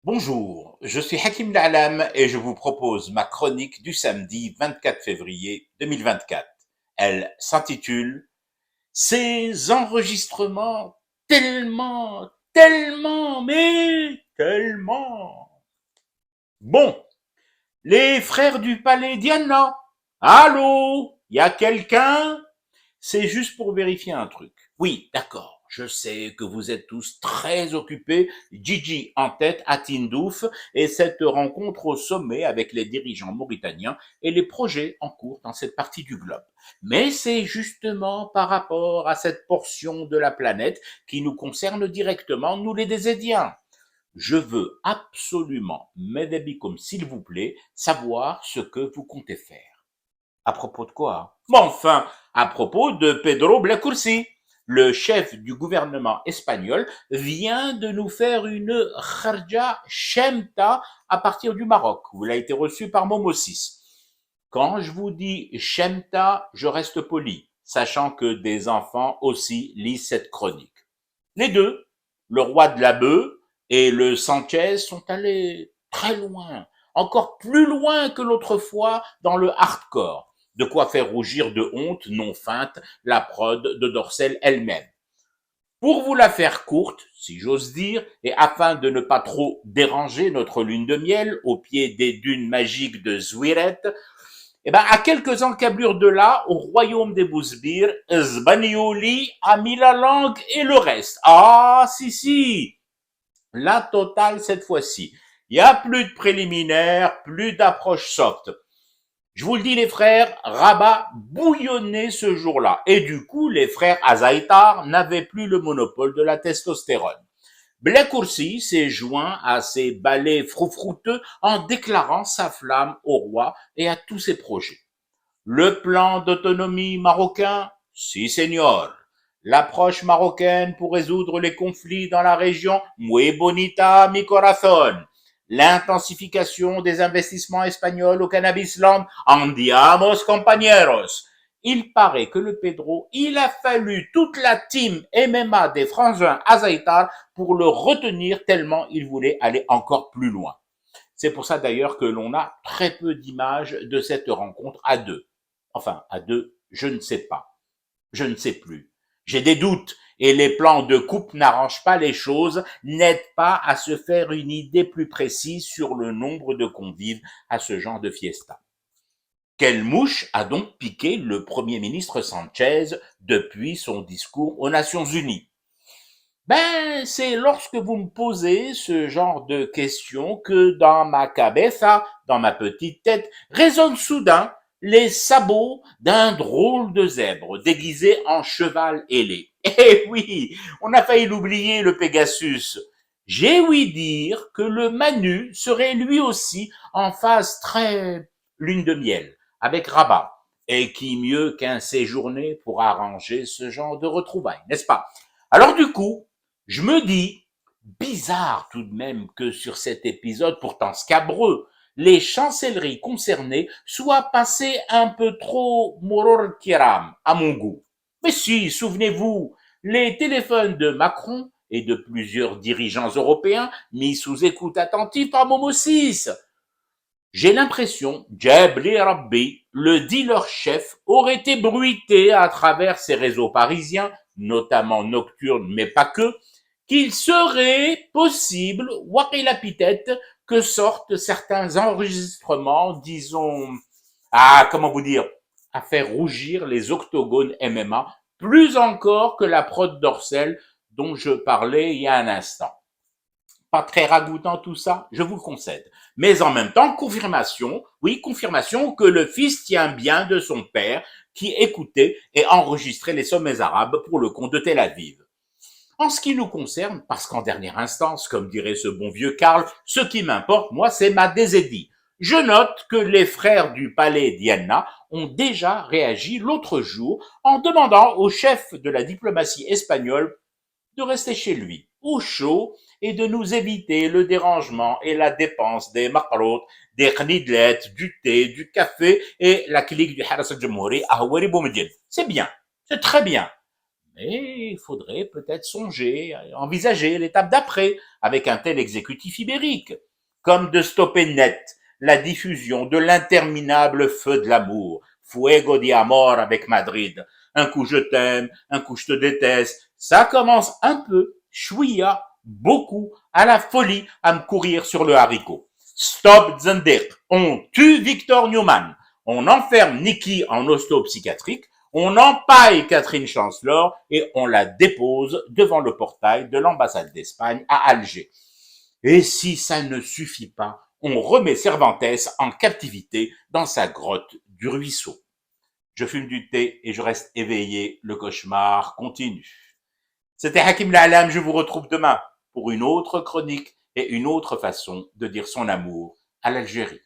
Bonjour, je suis Hakim La'alam et je vous propose ma chronique du samedi 24 février 2024. Elle s'intitule Ces enregistrements tellement. Bon, les frères du palais Diana. Allô? Y a quelqu'un? C'est juste pour vérifier un truc. Oui, d'accord. Je sais que vous êtes tous très occupés, Gigi en tête à Tindouf et cette rencontre au sommet avec les dirigeants mauritaniens et les projets en cours dans cette partie du globe. Mais c'est justement par rapport à cette portion de la planète qui nous concerne directement, nous les Désédiens. Je veux absolument, m'aider comme s'il vous plaît, savoir ce que vous comptez faire. À propos de quoi? Bon, enfin, à propos de Pedro Blacourci. Le chef du gouvernement espagnol vient de nous faire une kharja shemta à partir du Maroc, où il a été reçu par Momo 6. Quand je vous dis shemta, je reste poli, sachant que des enfants aussi lisent cette chronique. Les deux, le roi de la bœuf et le Sanchez, sont allés très loin, encore plus loin que l'autre fois dans le hardcore. De quoi faire rougir de honte non feinte la prod de Dorsel elle-même. Pour vous la faire courte, si j'ose dire, et afin de ne pas trop déranger notre lune de miel au pied des dunes magiques de Zwiret, eh ben, à quelques encablures de là, au royaume des Bouzbir, Zbanioli a mis la langue et le reste. Ah, si, la totale cette fois-ci. Il n'y a plus de préliminaires, plus d'approche soft. Je vous le dis les frères, Rabat bouillonnait ce jour-là. Et du coup, les frères Azaïtar n'avaient plus le monopole de la testostérone. Blackoursi s'est joint à ces ballets froufrouteux en déclarant sa flamme au roi et à tous ses projets. Le plan d'autonomie marocain? Si, señor. L'approche marocaine pour résoudre les conflits dans la région? Muy bonita, mi corazón. L'intensification des investissements espagnols au cannabis land? Andiamos, compañeros. Il paraît que le Pedro, il a fallu toute la team MMA des frangins Azaïtar pour le retenir tellement il voulait aller encore plus loin. C'est pour ça d'ailleurs que l'on a très peu d'images de cette rencontre à deux. Enfin, à deux, je ne sais pas. Je ne sais plus. J'ai des doutes et les plans de coupe n'arrangent pas les choses, n'aident pas à se faire une idée plus précise sur le nombre de convives à ce genre de fiesta. Quelle mouche a donc piqué le Premier ministre Sanchez depuis son discours aux Nations Unies? Ben, c'est lorsque vous me posez ce genre de questions que dans ma cabeza, dans ma petite tête, résonnent soudain les sabots d'un drôle de zèbre déguisé en cheval ailé. Eh oui, on a failli l'oublier, le Pegasus. J'ai ouï dire que le Manu serait lui aussi en phase très lune de miel avec Rabat. Et qui mieux qu'un séjourné pour arranger ce genre de retrouvailles, n'est-ce pas? Alors du coup, je me dis, bizarre tout de même que sur cet épisode pourtant scabreux, les chancelleries concernées soient passées un peu trop moror kiram à mon goût. Mais si, souvenez-vous, les téléphones de Macron et de plusieurs dirigeants européens mis sous écoute attentive par Momo 6. J'ai l'impression, Jabli Rabbi, le dealer-chef, aurait été bruité à travers ces réseaux parisiens, notamment nocturnes, mais pas que, qu'il serait possible, Wakilapitette, que sortent certains enregistrements, disons, comment vous dire, à faire rougir les octogones MMA, plus encore que la prod dorsale dont je parlais il y a un instant. Pas très ragoûtant tout ça, je vous le concède. Mais en même temps, confirmation, oui, confirmation que le fils tient bien de son père qui écoutait et enregistrait les sommets arabes pour le compte de Tel Aviv. En ce qui nous concerne, parce qu'en dernière instance, comme dirait ce bon vieux Karl, ce qui m'importe, moi, c'est ma désédie. Je note que les frères du palais Diana ont déjà réagi l'autre jour en demandant au chef de la diplomatie espagnole de rester chez lui, au chaud, et de nous éviter le dérangement et la dépense des macarotes, des knidlettes, du thé, du café et la clique du Haras al-Jamhouri à Hawari Boumedine. C'est bien, c'est très bien. Mais il faudrait peut-être songer, envisager l'étape d'après avec un tel exécutif ibérique, comme de stopper net la diffusion de l'interminable feu de l'amour, fuego de amor avec Madrid. Un coup je t'aime, un coup je te déteste. Ça commence un peu, chouïa, beaucoup, à la folie, à me courir sur le haricot. Stop Zendir. On tue Victor Newman. On enferme Nikki en hosto psychiatrique. On empaille Catherine Chancellor et on la dépose devant le portail de l'ambassade d'Espagne à Alger. Et si ça ne suffit pas, on remet Cervantes en captivité dans sa grotte du ruisseau. Je fume du thé et je reste éveillé, le cauchemar continue. C'était Hakim La'alam, je vous retrouve demain pour une autre chronique et une autre façon de dire son amour à l'Algérie.